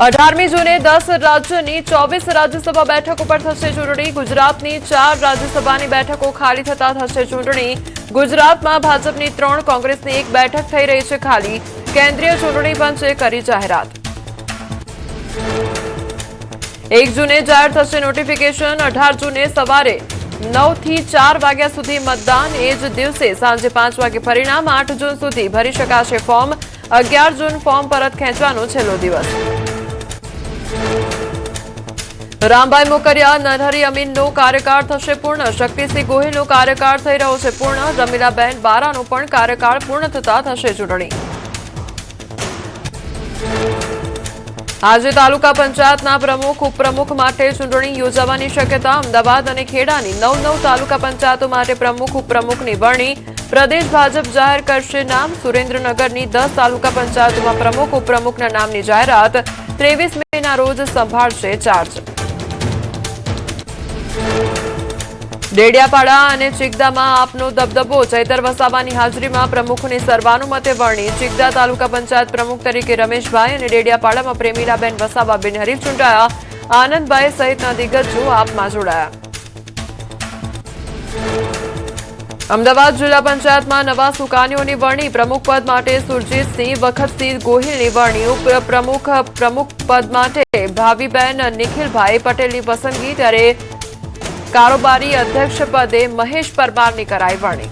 18મી જૂને 10 રાજ્યની 24 રાજ્યસભા બેઠકો પર થશે ચૂંટણી। ગુજરાતની 4 રાજ્યસભાની બેઠકો ખાલી થતા થશે ચૂંટણી। ગુજરાતમાં ભાજપની 3, કોંગ્રેસની 1 બેઠક થઈ રહી છે ખાલી। કેન્દ્રીય ચૂંટણી પંચે કરી જાહેરાત। 1 જૂને જાહેર થશે નોટિફિકેશન। 18 જૂને સવારે 9 થી 4 વાગ્યા સુધી મતદાન। એ જ દિવસે સાંજે 5 વાગે પરિણામ। 8 જૂન સુધી ભરી શકાશે ફોર્મ। 11 જૂન ફોર્મ પરત ખેંચવાનો છેલ્લો દિવસ। રામભાઈ મોકરિયા નરહરી અમીનનો કાર્યકાળ થશે પૂર્ણ। શક્તિસિંહ ગોહિલનો કાર્યકાળ થઈ રહ્યો છે પૂર્ણ। રમીલાબેન બારાનો પણ કાર્યકાળ પૂર્ણ થતા થશે ચૂંટણી। આજે તાલુકા પંચાયતના પ્રમુખ ઉપપ્રમુખ માટે ચૂંટણી યોજાવાની શક્યતા। અમદાવાદ અને ખેડાની 9 તાલુકા પંચાયતો માટે પ્રમુખ ઉપપ્રમુખની વરણી। પ્રદેશ ભાજપ જાહેર કરશે નામ। સુરેન્દ્રનગરની 10 તાલુકા પંચાયતોમાં પ્રમુખ ઉપપ્રમુખના નામની જાહેરાત। 23 મેના રોજ સંભાળશે ચાર્જ। ડેડિયાપાડા અને ચિગદામાં આપનો દબદબો। ચૈતર વસાવાની હાજરીમાં પ્રમુખની સર્વાનુમતે વરણી। ચિગદા તાલુકા પંચાયત પ્રમુખ તરીકે રમેશભાઈ અને ડેડિયાપાડામાં પ્રેમીલાબેન વસાવા બિનહરીફ ચૂંટાયા। આનંદભાઈ સહિતના દિગ્ગજો આપમાં જોડાયા। અમદાવાદ જિલ્લા પંચાયતમાં નવા સુકાનીઓની વરણી। પ્રમુખ પદ માટે સુરજીતસિંહ વખતસિંહ ગોહિલની વરણી। ઉપપ્રમુખ પ્રમુખ પદ માટે ભાવીબેન નિખિલભાઈ પટેલની પસંદગી। ત્યારે કારોબારી અધ્યક્ષ પદે મહેશ પરમારની કરાઈ વરણી।